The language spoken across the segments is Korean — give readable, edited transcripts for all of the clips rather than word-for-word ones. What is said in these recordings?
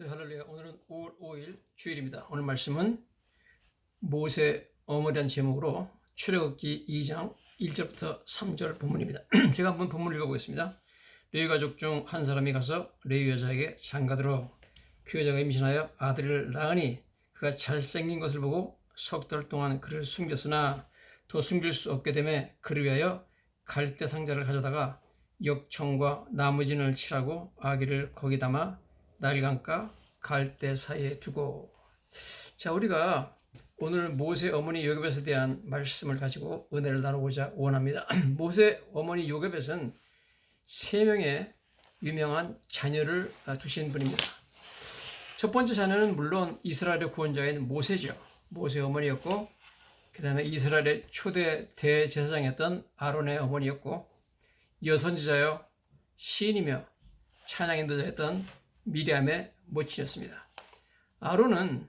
네, 할렐루야. 오늘은 5월 5일 주일입니다. 오늘 말씀은 모세 어머니란 제목으로 출애굽기 2장 1절부터 3절 본문입니다. 제가 한번 본문을 읽어보겠습니다. 레위 가족 중 한 사람이 가서 레위 여자에게 장가들어 그 여자가 임신하여 아들을 낳으니 그가 잘생긴 것을 보고 석 달 동안 그를 숨겼으나 더 숨길 수 없게 되매 그를 위하여 갈대 상자를 가져다가 역청과 나무진을 칠하고 아기를 거기 담아 날강가 갈대 사이에 두고. 자, 우리가 오늘 모세 어머니 요국벳에 대한 말씀을 가지고 은혜를 나누고자 원합니다. 모세 어머니 요국벳은 3명의 유명한 자녀를 두신 분입니다. 첫 번째 자녀는 물론 이스라엘의 구원자인 모세죠. 모세 어머니였고, 그 다음에 이스라엘의 초대 대제사장이었던 아론의 어머니였고, 여선지자여 시인이며 찬양 인도자였던 미리암의 모친이었습니다. 아론은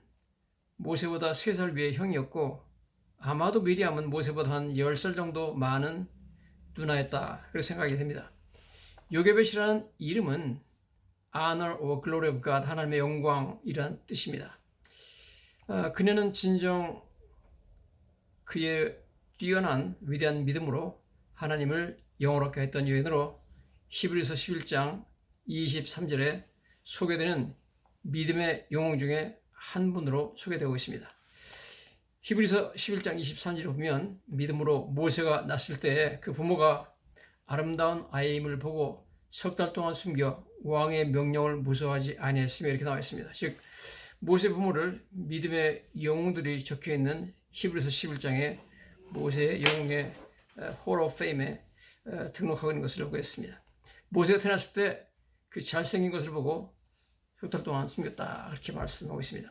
모세보다 3살 위의 형이었고, 아마도 미리암은 모세보다 한 10살 정도 많은 누나였다, 그렇게 생각이 됩니다. 요국벳이라는 이름은 honor or glory of God, 하나님의 영광이란 뜻입니다. 그녀는 진정 그의 뛰어난 위대한 믿음으로 하나님을 영원롭게 했던 여인으로 히브리서 11장 23절에 소개되는 믿음의 영웅 중에 한 분으로 소개되고 있습니다. 히브리서 11장 23절에 보면 믿음으로 모세가 낳았을 때 그 부모가 아름다운 아이임을 보고 석 달 동안 숨겨 왕의 명령을 무서워하지 아니했으며 이렇게 나와 있습니다. 즉 모세 부모를 믿음의 영웅들이 적혀있는 히브리서 11장에 모세의 영웅의 홀 오브 페임에 등록하고 있는 것을 보겠습니다. 모세가 태어났을 때 그 잘생긴 것을 보고 석 달 동안 숨겼다, 그렇게 말씀하고 있습니다.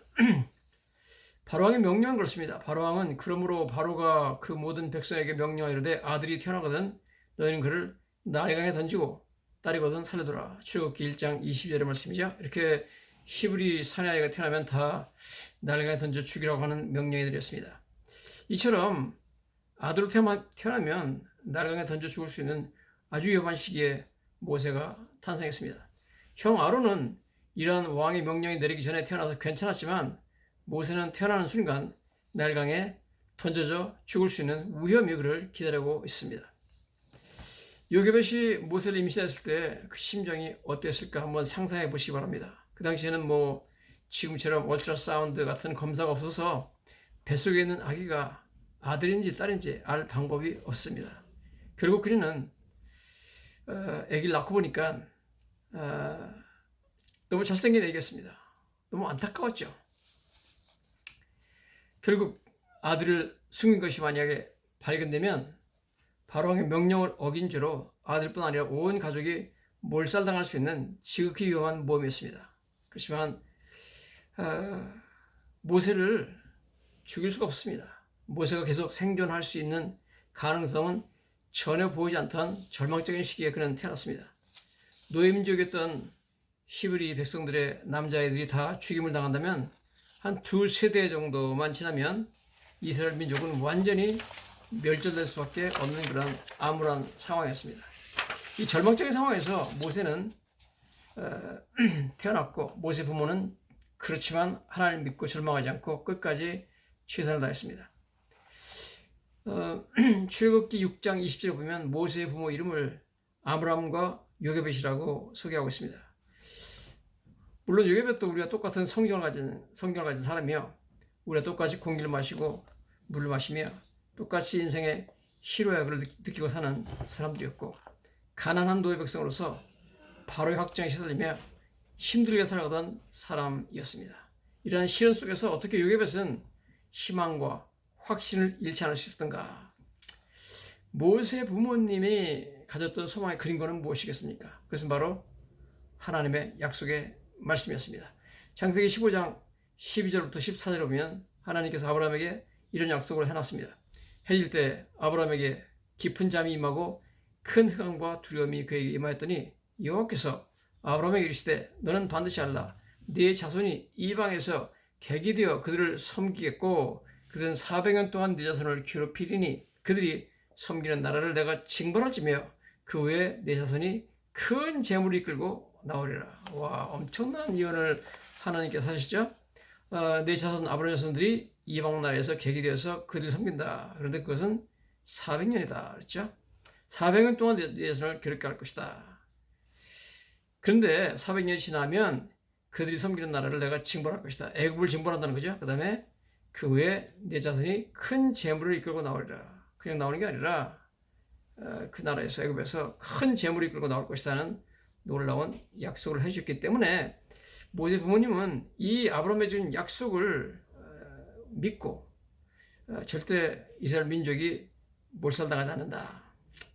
바로왕의 명령은 그렇습니다. 바로왕은 그러므로 바로가 그 모든 백성에게 명령하이르되 아들이 태어나거든 너희는 그를 나일강에 던지고 딸이거든 살려두라. 출애굽기 1장 22절의 말씀이죠. 이렇게 히브리 사내아이가 태어나면 다 나일강에 던져 죽이라고 하는 명령이 드렸습니다. 이처럼 아들로 태어나면 나일강에 던져 죽을 수 있는 아주 위험한 시기에 모세가 탄생했습니다. 형 아론은 이러한 왕의 명령이 내리기 전에 태어나서 괜찮았지만 모세는 태어나는 순간 나일강에 던져져 죽을 수 있는 위험이 그를 기다리고 있습니다. 요국벳이 모세를 임신했을 때 그 심정이 어땠을까 한번 상상해 보시기 바랍니다. 그 당시에는 지금처럼 얼트라사운드 같은 검사가 없어서 뱃속에 있는 아기가 아들인지 딸인지 알 방법이 없습니다. 결국 그녀는 아기를 낳고 보니까 너무 잘생긴 애기였습니다. 너무 안타까웠죠. 결국 아들을 숨긴 것이 만약에 발견되면 바로왕의 명령을 어긴 죄로 아들뿐 아니라 온 가족이 몰살당할 수 있는 지극히 위험한 모험이었습니다. 그렇지만 모세를 죽일 수가 없습니다. 모세가 계속 생존할 수 있는 가능성은 전혀 보이지 않던 절망적인 시기에 그는 태어났습니다. 노예민족이었던 히브리 백성들의 남자애들이 다 죽임을 당한다면 한 2세대 정도만 지나면 이스라엘 민족은 완전히 멸절될 수밖에 없는 그런 암울한 상황이었습니다. 이 절망적인 상황에서 모세는 태어났고, 모세 부모는 그렇지만 하나님을 믿고 절망하지 않고 끝까지 최선을 다했습니다. 출애굽기 6장 20절에 보면 모세의 부모 이름을 아므람과 요국벳이라고 소개하고 있습니다. 물론 요국벳도 우리가 똑같은 성경을 가진 사람이요, 우리가 똑같이 공기를 마시고 물을 마시며 똑같이 인생의 희로애락을 느끼고 사는 사람들이었고, 가난한 노예 백성으로서 바로의 확정에 시달리며 힘들게 살아가던 사람이었습니다. 이러한 시련 속에서 어떻게 요국벳은 희망과 확신을 잃지 않을 수 있었던가? 모세 부모님이 가졌던 소망의 근거는 무엇이겠습니까? 그것은 바로 하나님의 약속의 말씀이었습니다. 창세기 15장 12절부터 14절에 보면 하나님께서 아브라함에게 이런 약속을 해놨습니다. 해질 때 아브라함에게 깊은 잠이 임하고 큰 흑암과 두려움이 그에게 임하였더니 여호와께서 아브라함에게 이르시되 너는 반드시 알라. 네 자손이 이방에서 객이 되어 그들을 섬기겠고 그들은 400년 동안 네 자손을 괴롭히리니 그들이 섬기는 나라를 내가 징벌할지며 그 후에 네 자손이 큰 재물을 이끌고 나오리라. 와, 엄청난 예언을 하나님께서 하시죠. 내 자손 아브라함 자손들이 이방 나라에서 객이 되어서 그들을 섬긴다. 그런데 그것은 400년이다. 그랬죠. 400년 동안 내 자손을 괴롭게 할 것이다. 그런데 400년이 지나면 그들이 섬기는 나라를 내가 징벌할 것이다. 애굽을 징벌한다는 거죠. 그 다음에 그 후에 내 자손이 큰 재물을 이끌고 나오리라. 그냥 나오는 게 아니라 그 나라에서 애굽에서 큰 재물을 이끌고 나올 것이라는 놀라운 약속을 해주셨기 때문에 모세 부모님은 이 아브라함의 준 약속을 믿고 절대 이스라엘 민족이 몰살당하지 않는다.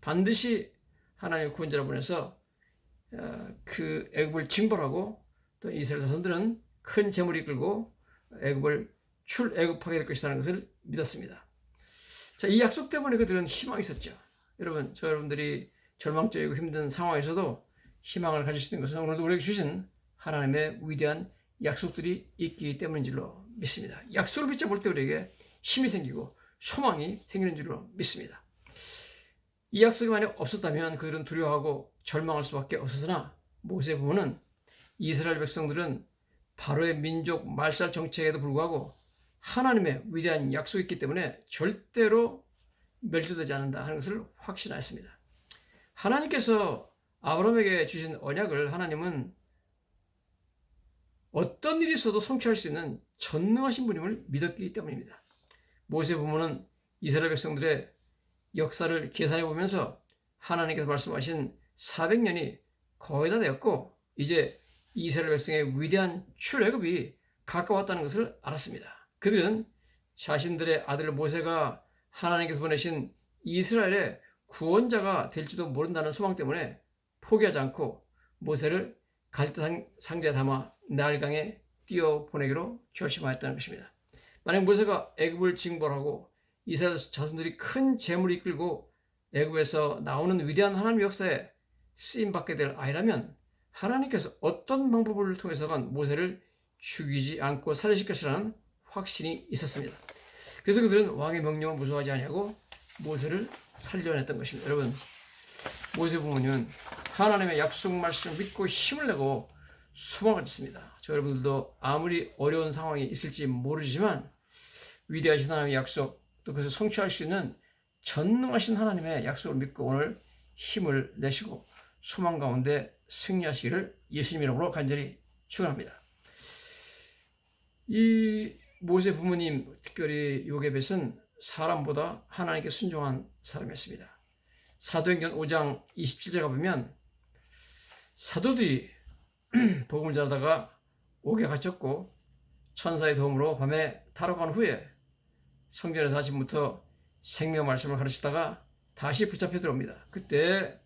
반드시 하나님의 구원자를 보내서 그 애굽을 징벌하고 또 이스라엘 자손들은 큰 재물을 이끌고 애굽을 출애굽하게 될 것이라는 것을 믿었습니다. 자, 이 약속 때문에 그들은 희망이 있었죠. 여러분, 여러분들이 절망적이고 힘든 상황에서도 희망을 가질 수 있는 것은 오늘도 우리에게 주신 하나님의 위대한 약속들이 있기 때문인 줄로 믿습니다. 약속을 붙잡을 때 우리에게 힘이 생기고 소망이 생기는 줄로 믿습니다. 이 약속이 만약 없었다면 그들은 두려워하고 절망할 수밖에 없었으나 모세 부모는 이스라엘 백성들은 바로의 민족 말살 정책에도 불구하고 하나님의 위대한 약속이 있기 때문에 절대로 멸절되지 않는다 하는 것을 확신하였습니다. 하나님께서 아브라함에게 주신 언약을 하나님은 어떤 일이 있어도 성취할 수 있는 전능하신 분임을 믿었기 때문입니다. 모세 부모는 이스라엘 백성들의 역사를 계산해 보면서 하나님께서 말씀하신 400년이 거의 다 되었고 이제 이스라엘 백성의 위대한 출애굽이 가까웠다는 것을 알았습니다. 그들은 자신들의 아들 모세가 하나님께서 보내신 이스라엘의 구원자가 될지도 모른다는 소망 때문에 포기하지 않고 모세를 갈대 상자에 담아 나일강에 띄워 보내기로 결심하였다는 것입니다. 만약 모세가 애굽을 징벌하고 이스라엘 자손들이 큰 재물을 이끌고 애굽에서 나오는 위대한 하나님의 역사에 쓰임받게 될 아이라면 하나님께서 어떤 방법을 통해서건 모세를 죽이지 않고 살리실 것이라는 확신이 있었습니다. 그래서 그들은 왕의 명령을 무서워하지 않냐고 모세를 살려냈던 것입니다. 여러분, 모세 부모님은 하나님의 약속 말씀을 믿고 힘을 내고 소망을 짓습니다. 저 여러분들도 아무리 어려운 상황이 있을지 모르지만 위대하신 하나님의 약속 또 그것을 성취할 수 있는 전능하신 하나님의 약속을 믿고 오늘 힘을 내시고 소망 가운데 승리하시기를 예수님 이름으로 간절히 축원합니다. 이 모세 부모님, 특별히 요게벳은 사람보다 하나님께 순종한 사람이었습니다. 사도행전 5장 27절 가보면 사도들이 복음을 전하다가 옥에 갇혔고 천사의 도움으로 밤에 타러 간 후에 성전에서 아침부터 생명 말씀을 가르치다가 다시 붙잡혀 들어옵니다. 그때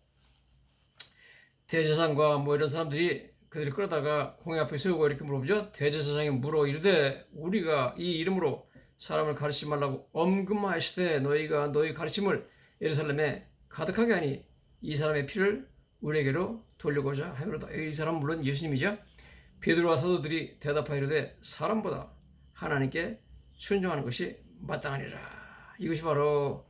대제사장과 이런 사람들이 그들을 끌어다가 공회 앞에 세우고 이렇게 물어보죠. 대제사장이 물어 이르되 우리가 이 이름으로 사람을 가르치지 말라고 엄금하시되 너희가 너희 가르침을 예루살렘에 가득하게 하니 이 사람의 피를 우리에게로 돌리고자 하므로다. 이 사람은 물론 예수님이죠. 베드로와 사도들이 대답하여 이르되 사람보다 하나님께 순종하는 것이 마땅하니라. 이것이 바로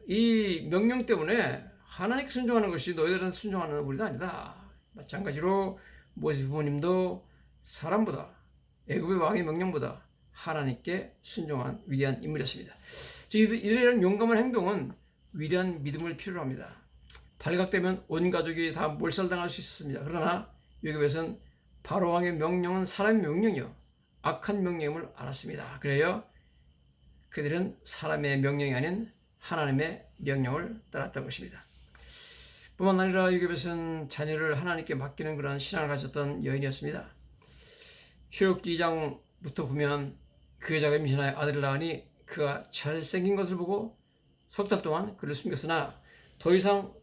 이 명령 때문에 하나님께 순종하는 것이 너희들한테 순종하는 우리가 아니다. 마찬가지로 모세 부모님도 사람보다 애굽의 왕의 명령보다 하나님께 순종한 위대한 인물이었습니다. 이들의 용감한 행동은 위대한 믿음을 필요로 합니다. 발각되면 온 가족이 다 몰살당할 수 있었습니다. 그러나 요게벳은 바로 왕의 명령은 사람의 명령이요 악한 명령임을 알았습니다. 그래요 그들은 사람의 명령이 아닌 하나님의 명령을 따랐던 것입니다. 뿐만 아니라 요게벳은 자녀를 하나님께 맡기는 그런 신앙을 가졌던 여인이었습니다. 출애굽기 2장부터 보면 그 여자가 임신하여 아들을 낳으니 그가 잘생긴 것을 보고 석 달 동안 그를 숨겼으나 더 이상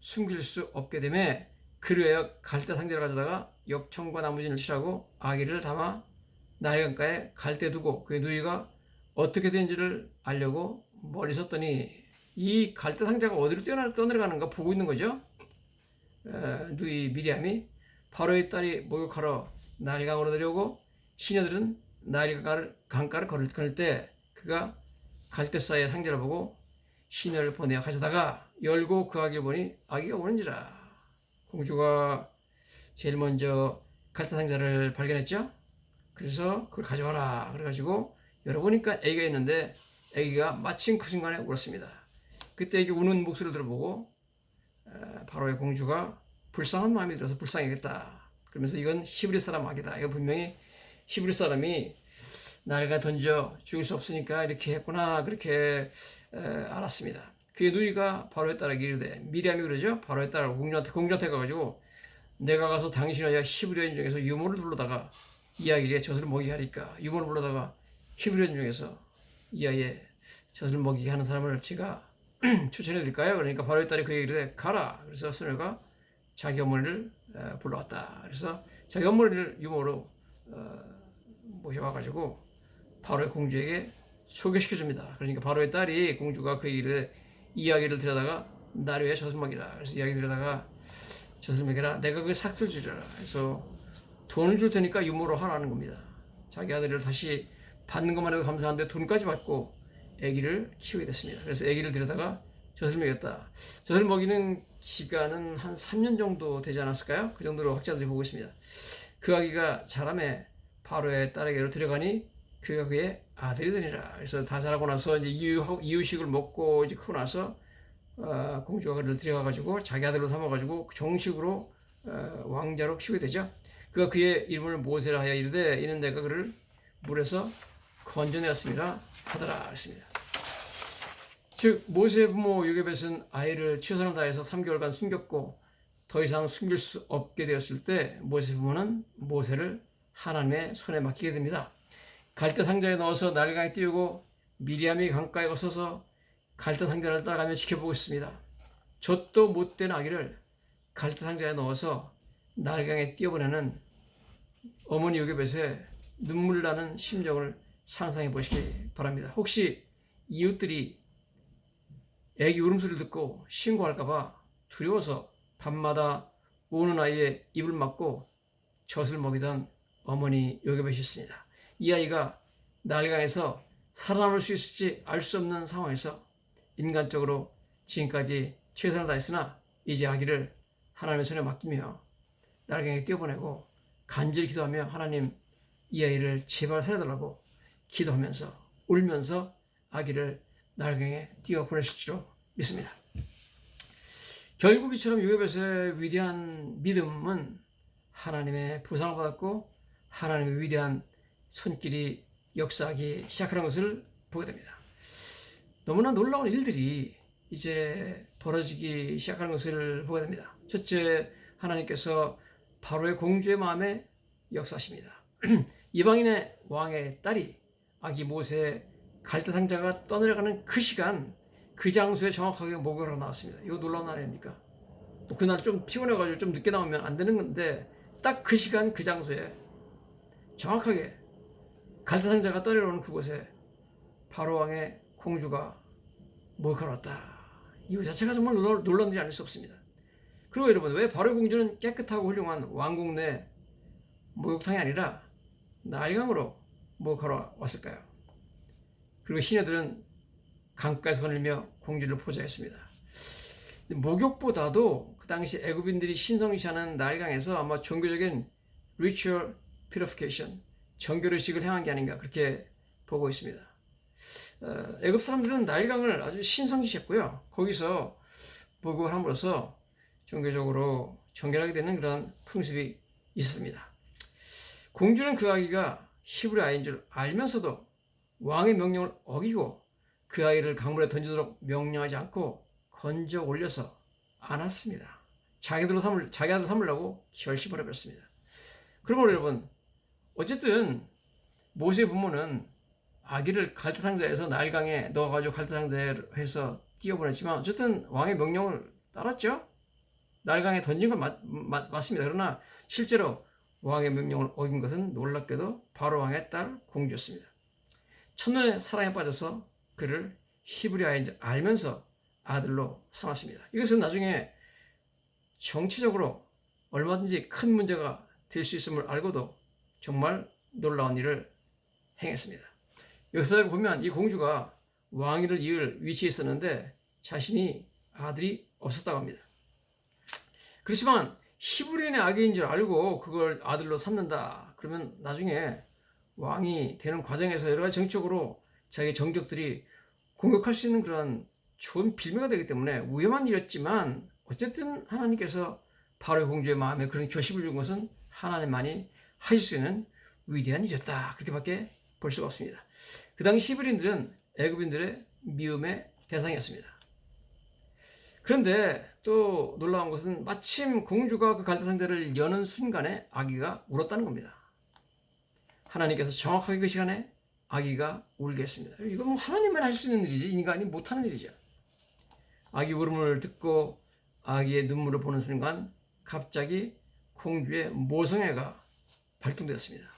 숨길 수 없게 되매 그를 위하여 갈대 상자를 가져다가 역청과 나무진을 칠하고 아기를 담아 나일강가에 갈대 두고 그의 누이가 어떻게 된지를 알려고 멀리 섰더니 이 갈대 상자가 어디로 떠내려가는가 보고 있는 거죠. 누이 미리암이 바로의 딸이 목욕하러 나일강으로 내려오고 시녀들은 나일강가를 걸을 때 그가 갈대사의 상자를 보고 시녀를 보내어 가져다가 열고 그 아기를 보니 아기가 오는지라. 공주가 제일 먼저 갈대 상자를 발견했죠. 그래서 그걸 가져와라. 그래가지고 열어보니까 아기가 있는데 아기가 마침 그 순간에 울었습니다. 그때 아기 우는 목소리를 들어보고 바로의 공주가 불쌍한 마음이 들어서 불쌍하겠다. 그러면서 이건 히브리 사람 악이다. 이거 분명히 히브리 사람이 날가 던져 죽일 수 없으니까 이렇게 했구나. 그렇게 알았습니다. 그의 누이가 바로의 딸에게 이르되, 미리암이 그러죠. 바로의 딸 공주한테 가가지고 내가 가서 당신의 히브리인 중에서 유모를 불러다가 이 아이에게 젖을 먹이게 하니까, 유모를 불러다가 히브리인 중에서 이 아이의 젖을 먹이게 하는 사람을 제가 추천해 드릴까요? 그러니까 바로의 딸이 그에게 이르되 가라. 그래서 소녀가 자기 어머니를 불러왔다. 그래서 자기 어머니를 유모로 모셔와가지고 바로의 공주에게 소개시켜줍니다. 그러니까 바로의 딸이 공주가 그 일을 이야기를 들여다가 날 위해 젖을 먹이라. 그래서 이야기 들여다가 젖을 먹이라. 내가 그 삭슬 주리라. 그래서 돈을 줄 테니까 유모로 하라는 겁니다. 자기 아들을 다시 받는 것만 해도 감사한데 돈까지 받고 아기를 키우게 됐습니다. 그래서 아기를 들여다가 젖을 먹였다. 젖을 먹이는 기간은 한 3년 정도 되지 않았을까요? 그 정도로 학자들이 보고 있습니다. 그 아기가 자라매 바로의 딸에게로 데려가니 그가 그의 아들이 되니라. 그래서 다 자라고 나서 이제 이유식을 먹고 이제 크고 나서 공주가 그를 데려가가지고 자기 아들로 삼아가지고 정식으로 왕자로 키우게 되죠. 그가 그의 이름을 모세라 하여 이르되 이는 내가 그를 물에서 건져내었습니다 하더라 했습니다. 즉 모세 부모 요게벳은 아이를 최선을 다해서 3개월간 숨겼고 더 이상 숨길 수 없게 되었을 때 모세 부모는 모세를 하나님의 손에 맡기게 됩니다. 갈대 상자에 넣어서 나일강에 띄우고 미리암이 강가에 거서서 갈대 상자를 따라가며 지켜보고 있습니다. 젖도 못된 아기를 갈대 상자에 넣어서 나일강에 띄워보내는 어머니 요게벳의 눈물 나는 심정을 상상해 보시기 바랍니다. 혹시 이웃들이 애기 울음소리를 듣고 신고할까봐 두려워서 밤마다 우는 아이의 입을 막고 젖을 먹이던 어머니 요게벳이 있습니다. 이 아이가 나일강에서 살아남을 수 있을지 알 수 없는 상황에서 인간적으로 지금까지 최선을 다했으나 이제 아기를 하나님의 손에 맡기며 나일강에 뛰어보내고 간절히 기도하며 하나님 이 아이를 제발 살려달라고 기도하면서 울면서 아기를 나일강에 뛰어 보내실 줄로 믿습니다. 결국 이처럼 요게벳의 위대한 믿음은 하나님의 보상을 받았고 하나님의 위대한 손길이 역사하기 시작하는 것을 보게 됩니다. 너무나 놀라운 일들이 이제 벌어지기 시작하는 것을 보게 됩니다. 첫째, 하나님께서 바로의 공주의 마음에 역사하십니다. 이방인의 왕의 딸이 아기 모세 갈대 상자가 떠내려가는 그 시간 그 장소에 정확하게 목요일에 나왔습니다. 이거 놀라운 날 아닙니까? 또 그날 좀 피곤해가지고 좀 늦게 나오면 안 되는 건데 딱 그 시간 그 장소에 정확하게 갈대 상자가 떠내려오는 그곳에 바로 왕의 공주가 목욕하러 왔다. 이거 자체가 정말 놀라운 일이 아닐 수 없습니다. 그리고 여러분, 왜 바로의 공주는 깨끗하고 훌륭한 왕궁 내 목욕탕이 아니라 나일강으로 목욕하러 왔을까요? 그리고 시녀들은 강가에서 거닐며 공주를 포자했습니다. 목욕보다도 그 당시 애굽인들이 신성시하는 나일강에서 아마 종교적인 ritual purification, 정결의식을 행한 게 아닌가 그렇게 보고 있습니다. 애굽 사람들은 나일강을 아주 신성시했고요. 거기서 목욕을 함으로써 종교적으로 정결하게 되는 그런 풍습이 있었습니다. 공주는 그 아기가 히브리 아이인 줄 알면서도 왕의 명령을 어기고 그 아이를 강물에 던지도록 명령하지 않고 건져 올려서 안았습니다. 자기 아들 삼으려고 결심을 해버렸습니다. 그러면 여러분, 어쨌든 모세 부모는 아기를 갈대 상자에서 나일강에 넣어가지고 갈대 상자에 해서 띄워보냈지만 어쨌든 왕의 명령을 따랐죠. 나일강에 던진 건 맞습니다. 그러나 실제로 왕의 명령을 어긴 것은 놀랍게도 바로 왕의 딸 공주였습니다. 첫눈에 사랑에 빠져서 그를 히브리 아이인 줄 알면서 아들로 삼았습니다. 이것은 나중에 정치적으로 얼마든지 큰 문제가 될 수 있음을 알고도 정말 놀라운 일을 행했습니다. 여기서 보면 이 공주가 왕위를 이을 위치에 있었는데 자신이 아들이 없었다고 합니다. 그렇지만 히브리인의 아기인 줄 알고 그걸 아들로 삼는다. 그러면 나중에 왕이 되는 과정에서 여러 가지 정적으로 자기 정적들이 공격할 수 있는 그런 좋은 빌미가 되기 때문에 위험한 일이었지만 어쨌든 하나님께서 바로의 공주의 마음에 그런 결심을 준 것은 하나님만이 하실 수 있는 위대한 일이었다. 그렇게밖에 볼 수가 없습니다. 그 당시 히브리인들은 애굽인들의 미움의 대상이었습니다. 그런데 또 놀라운 것은 마침 공주가 그 갈대 상자를 여는 순간에 아기가 울었다는 겁니다. 하나님께서 정확하게 그 시간에 아기가 울게 했습니다. 이건 뭐 하나님만 하실 수 있는 일이지 인간이 못하는 일이죠. 아기 울음을 듣고 아기의 눈물을 보는 순간 갑자기 공주의 모성애가 발동되었습니다.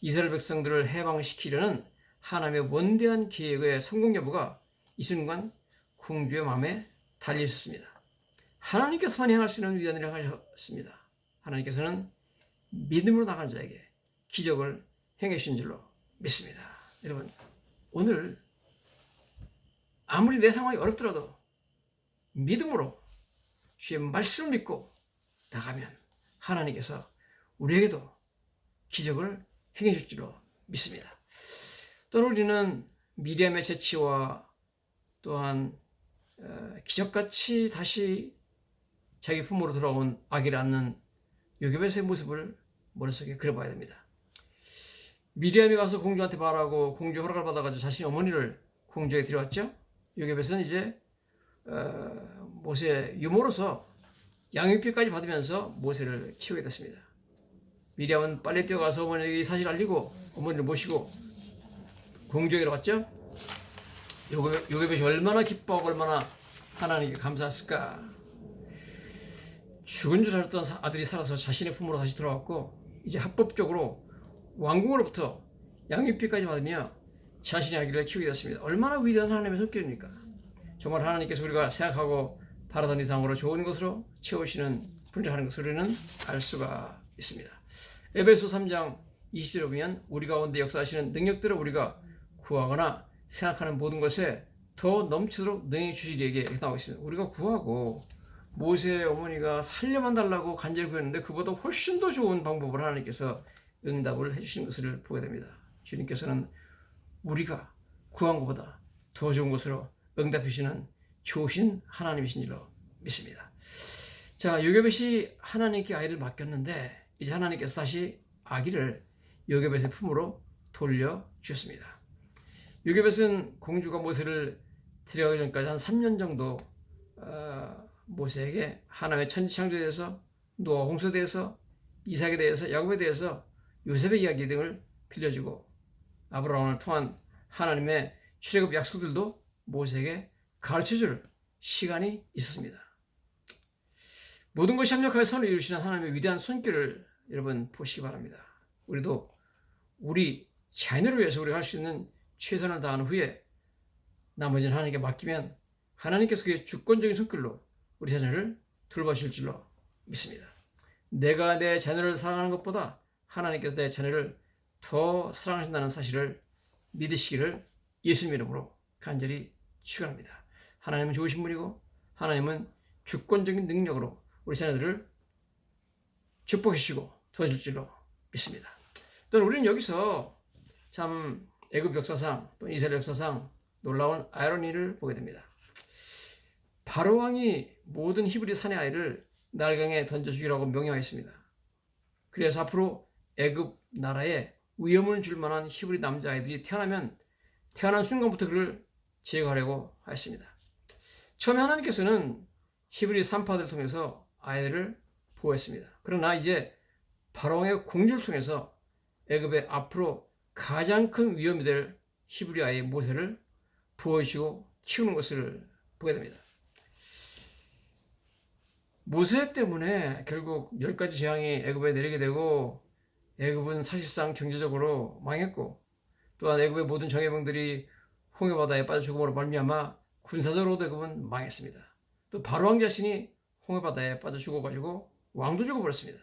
이스라엘 백성들을 해방시키려는 하나님의 원대한 계획의 성공 여부가 이 순간 공주의 마음에 달려 있었습니다. 하나님께서만 행할 수 있는 위대한 일을 하셨습니다. 하나님께서는 믿음으로 나간 자에게 기적을 행해 주신 줄로 믿습니다. 여러분, 오늘 아무리 내 상황이 어렵더라도 믿음으로 주의 말씀을 믿고 나가면 하나님께서 우리에게도 기적을 행해 줄 줄로 믿습니다. 또한 우리는 미리암의 재치와 또한 기적같이 다시 자기 품으로 돌아온 아기를 안는 요게벳의 모습을 머릿속에 그려봐야 됩니다. 미리암이 가서 공주한테 말하고 공주 허락을 받아가지고 자신의 어머니를 공주에게 데려왔죠. 요게벳은 이제 모세의 유모로서 양육비까지 받으면서 모세를 키우게 됐습니다. 미리암은 빨리 뛰어가서 어머니에게 이 사실을 알리고 어머니를 모시고 공주에게로 갔죠. 요게벳이 얼마나 기뻐하고 얼마나 하나님께 감사했을까. 죽은 줄 알았던 아들이 살아서 자신의 품으로 다시 돌아왔고 이제 합법적으로 왕궁으로부터 양육비까지 받으며 자신의 아기를 키우게 됐습니다. 얼마나 위대한 하나님의 손길입니까? 정말 하나님께서 우리가 생각하고 바라던 이상으로 좋은 것으로 채우시는 분이라는 것을 우리는 알 수가 있습니다. 에베소 3장 20절에 보면 우리 가운데 역사하시는 능력들을 우리가 구하거나 생각하는 모든 것에 더 넘치도록 능히 주시리에게 이렇게 나오고 있습니다. 우리가 구하고 모세의 어머니가 살려만 달라고 간절히 구했는데 그보다 훨씬 더 좋은 방법을 하나님께서 응답을 해주시는 것을 보게 됩니다. 주님께서는 우리가 구한 것보다 더 좋은 것으로 응답해 주시는 좋으신 하나님이신 줄로 믿습니다. 자, 요게벳이 하나님께 아이를 맡겼는데 이제 하나님께서 다시 아기를 요게벳의 품으로 돌려주셨습니다. 요게벳은 공주가 모세를 데려가기 전까지 한 3년 정도 모세에게 하나님의 천지창조에 대해서 노아 홍수에 대해서 이삭에 대해서 야곱에 대해서 요셉의 이야기 등을 들려주고 아브라함을 통한 하나님의 출애굽 약속들도 모세에게 가르쳐줄 시간이 있었습니다. 모든 것이 합력하여 선을 이루시는 하나님의 위대한 손길을 여러분 보시기 바랍니다. 우리도 우리 자녀를 위해서 우리가 할 수 있는 최선을 다한 후에 나머지는 하나님께 맡기면 하나님께서 그의 주권적인 손길로 우리 자녀를 돌보실 줄로 믿습니다. 내가 내 자녀를 사랑하는 것보다 하나님께서 내 자녀를 더 사랑하신다는 사실을 믿으시기를 예수님 이름으로 간절히 축원합니다. 하나님은 좋으신 분이고 하나님은 주권적인 능력으로 우리 자녀들을 축복해 주시고 도와줄 줄로 믿습니다. 또는 우리는 여기서 참 애굽 역사상 또 이스라엘 역사상 놀라운 아이러니를 보게 됩니다. 바로 왕이 모든 히브리 사내 아이를 날강에 던져 죽이라고 명령했습니다. 그래서 앞으로 애굽 나라에 위험을 줄 만한 히브리 남자아이들이 태어나면 태어난 순간부터 그를 제거하려고 하였습니다. 처음에 하나님께서는 히브리 산파들을 통해서 아이들을 보호했습니다. 그러나 이제 바로왕의 공주를 통해서 애굽의 앞으로 가장 큰 위험이 될 히브리 아이 모세를 보호해주고 키우는 것을 보게 됩니다. 모세 때문에 결국 10가지 재앙이 애굽에 내리게 되고 애굽은 사실상 경제적으로 망했고 또한 애굽의 모든 정예병들이 홍해바다에 빠져 죽음으로 말미암아 군사적으로도 애굽은 망했습니다. 또 바로왕 자신이 홍해바다에 빠져 죽어가지고 왕도 죽어버렸습니다.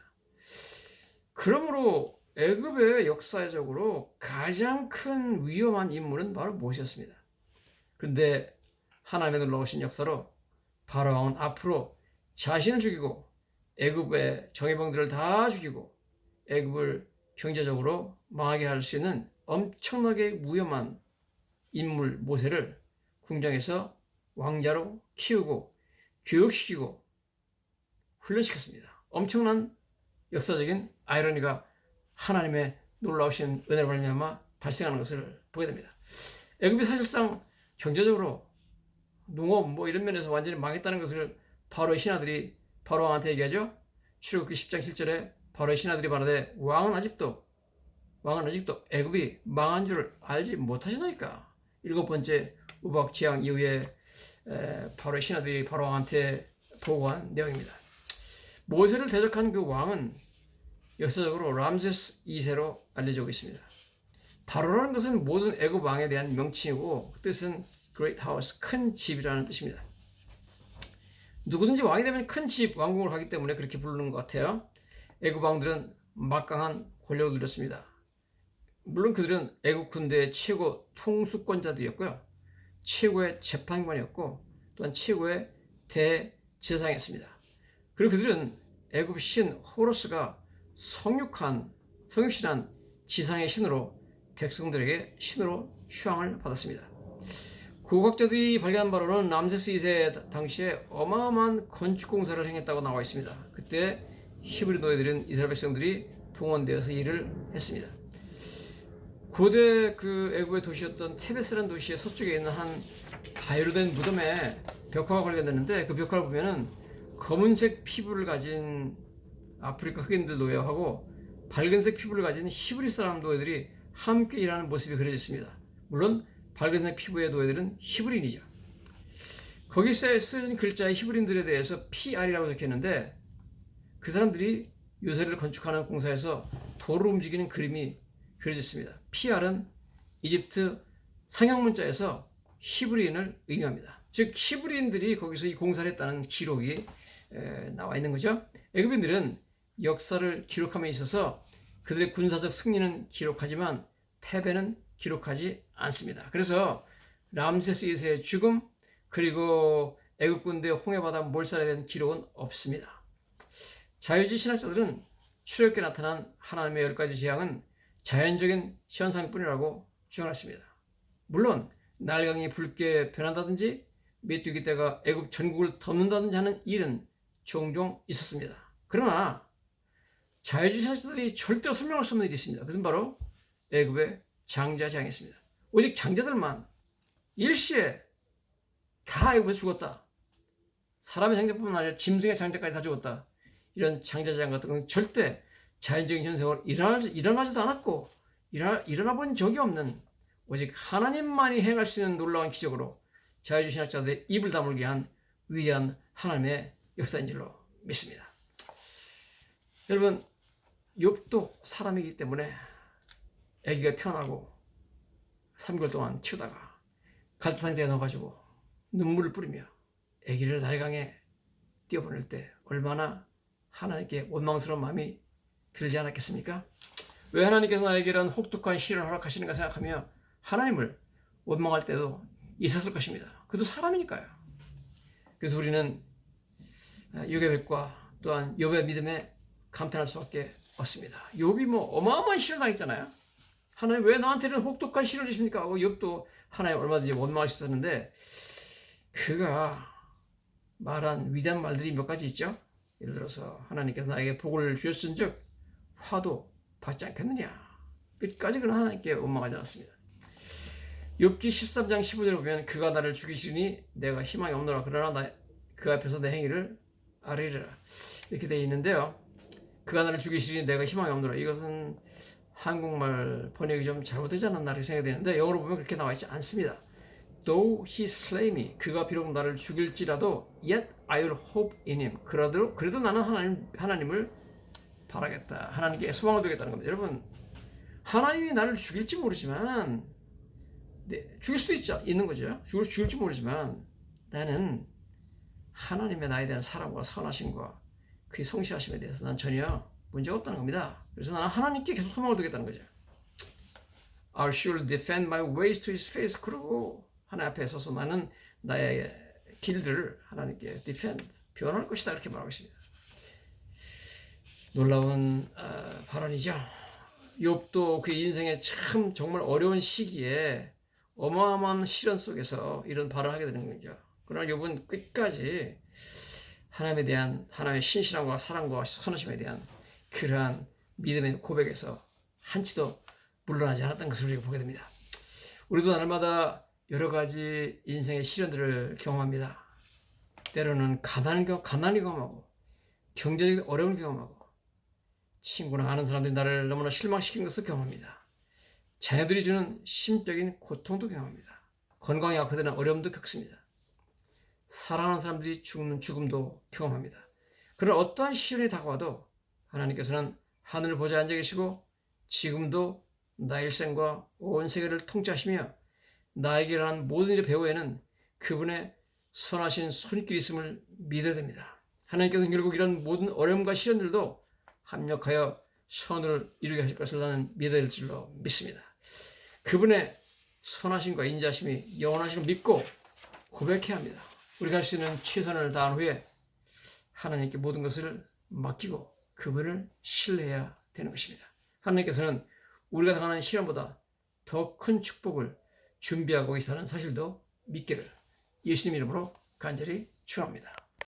그러므로 애굽의 역사적으로 가장 큰 위험한 인물은 바로 모세였습니다. 그런데 하나님의 놀라우신 역사로 바로왕은 앞으로 자신을 죽이고 애굽의 정예병들을 다 죽이고 애굽을 경제적으로 망하게 할 수 있는 엄청나게 위험한 인물 모세를 궁정에서 왕자로 키우고 교육시키고 훈련시켰습니다. 엄청난 역사적인 아이러니가 하나님의 놀라우신 은혜로 말미암아 발생하는 것을 보게 됩니다. 애굽이 사실상 경제적으로 농업 뭐 이런 면에서 완전히 망했다는 것을 바로의 신하들이 바로 왕한테 얘기하죠. 출애굽기 10장 7절에 바로의 신하들이 말하되 왕은 아직도 애굽이 망한 줄을 알지 못하시나이까. 7번째 우박지향 이후에 바로의 신하들이 바로 왕한테 보고한 내용입니다. 모세를 대적한 그 왕은 역사적으로 람세스 2세로 알려지고 있습니다. 바로라는 것은 모든 애굽 왕에 대한 명칭이고 그 뜻은 Great House, 큰 집이라는 뜻입니다. 누구든지 왕이 되면 큰 집, 왕궁을 가기 때문에 그렇게 부르는 것 같아요. 애굽 왕들은 막강한 권력을 누렸습니다. 물론 그들은 애굽 군대의 최고 통수권자들이었고요. 최고의 재판관이었고 또한 최고의 대제사장이었습니다. 그리고 그들은 애굽 신 호로스가 성육신한 지상의 신으로 백성들에게 신으로 추앙을 받았습니다. 고고학자들이 발견한 바로는 람세스 2세 당시에 어마어마한 건축 공사를 행했다고 나와 있습니다. 그때 히브리 노예들은 이스라엘 백성들이 동원되어서 일을 했습니다. 고대 그 애굽의 도시였던 테베스라는 도시의 서쪽에 있는 한 바위로 된 무덤에 벽화가 발견됐는데 그 벽화를 보면은 검은색 피부를 가진 아프리카 흑인들 노예하고 밝은색 피부를 가진 히브리 사람 노예들이 함께 일하는 모습이 그려져 있습니다. 물론 밝은색 피부의 노예들은 히브리인이죠. 거기서 쓰여진 글자의 히브리인들에 대해서 PR이라고 적혀있는데 그 사람들이 요새를 건축하는 공사에서 도를 움직이는 그림이 그려져 있습니다. PR은 이집트 상형문자에서 히브리인을 의미합니다. 즉 히브리인들이 거기서 이 공사를 했다는 기록이 나와 있는 거죠. 애굽인들은 역사를 기록함에 있어서 그들의 군사적 승리는 기록하지만 패배는 기록하지 않습니다. 그래서 람세스 2세의 죽음 그리고 애굽 군대 홍해바다 몰살에 대한 기록은 없습니다. 자유주의 신학자들은 출애굽기에 나타난 하나님의 10가지 재앙은 자연적인 현상뿐이라고 주장했습니다. 물론 날강이 붉게 변한다든지 메뚜기 떼가 애굽 전국을 덮는다든지 하는 일은 종종 있었습니다. 그러나 자유주의 신학자들이 절대로 설명할 수 없는 일이 있습니다. 그것은 바로 애굽의 장자재앙이었습니다. 오직 장자들만 일시에 다 애굽에서 죽었다. 사람의 장자뿐만 아니라 짐승의 장자까지 다 죽었다. 이런 장자재앙 같은 건 절대 자연적인 현상으로 일어나지도 않았고 일어나 본 적이 없는 오직 하나님만이 행할 수 있는 놀라운 기적으로 자유주의 신학자들의 입을 다물게 한 위대한 하나님의 역사인 줄로 믿습니다. 여러분, 욥도 사람이기 때문에 아기가 태어나고 3개월 동안 키우다가 갈대상자에 넣어가지고 눈물을 뿌리며 아기를 날강에 띄워보낼 때 얼마나 하나님께 원망스러운 마음이 들지 않았겠습니까? 왜 하나님께서 나에게 이런 혹독한 시련을 허락하시는가 생각하며 하나님을 원망할 때도 있었을 것입니다. 그도 사람이니까요. 그래서 우리는 요괴백과 또한 욥의 믿음에 감탄할 수밖에 없습니다. 욥이 뭐 어마어마한 시련을 당했잖아요. 하나님 왜 나한테는 혹독한 시련을 주십니까? 하고 욥도 하나님 얼마든지 원망할 수 있었는데 그가 말한 위대한 말들이 몇 가지 있죠. 예를 들어서 하나님께서 나에게 복을 주셨은즉 화도 받지 않겠느냐. 끝까지 그는 하나님께 원망하지 않았습니다. 욥기 13장 15절에 보면 그가 나를 죽이시니 내가 희망이 없노라. 그러나 그 앞에서 내 행위를 아뢰리라. 이렇게 되어 있는데요. 그가 나를 죽이시니 내가 희망이 없노라. 이것은 한국말 번역이 좀 잘못되지 않았나 이렇게 생각이 되는데 영어로 보면 그렇게 나와 있지 않습니다. Though he slay me, 그가 비록 나를 죽일지라도 yet I will hope in him. 그래도 나는 하나님을 바라겠다. 하나님께 소망을 두겠다는 겁니다. 여러분, 하나님이 나를 죽일지 모르지만 죽일 수도 있는 거죠. 죽일지 모르지만 나는 하나님의 나에 대한 사랑과 선하심과 그의 성실하심에 대해서 난 전혀 문제가 없다는 겁니다. 그래서 나는 하나님께 계속 소망을 두겠다는 거죠. I'll surely defend my ways to his face. 그러고 하나님 앞에 서서 나는 나의 길들을 하나님께 defend, 변할 것이다 이렇게 말하고 있습니다. 놀라운 발언이죠. 욥도 그 인생의 참 정말 어려운 시기에 어마어마한 시련 속에서 이런 발언을 하게 되는 거죠. 그러나 욥은 끝까지 하나님에 대한 하나님의 신실함과 사랑과 선하심에 대한 그러한 믿음의 고백에서 한치도 물러나지 않았던 것을 우리가 보게 됩니다. 우리도 날마다 여러 가지 인생의 시련들을 경험합니다. 때로는 가난을 경험하고 경제적인 어려움을 경험하고 친구나 아는 사람들이 나를 너무나 실망시키는 것을 경험합니다. 자녀들이 주는 심적인 고통도 경험합니다. 건강이 악화되는 어려움도 겪습니다. 사랑하는 사람들이 죽는 죽음도 경험합니다. 그런 어떠한 시련이 다가와도 하나님께서는 하늘을 보좌에 앉아 계시고 지금도 나의 일생과 온 세계를 통치하시며 나에게 일어난 모든 일의 배후에는 그분의 선하신 손길이 있음을 믿어야 됩니다. 하나님께서는 결국 이런 모든 어려움과 시련들도 합력하여 선을 이루게 하실 것을 나는 믿어야 될 줄로 믿습니다. 그분의 선하심과 인자심이 영원하심을 믿고 고백해야 합니다. 우리가 할 수 있는 최선을 다한 후에 하나님께 모든 것을 맡기고 그분을 신뢰해야 되는 것입니다. 하나님께서는 우리가 당하는 시련보다 더 큰 축복을 준비하고 계시다는 사실도 믿기를 예수님 이름으로 간절히 축원합니다.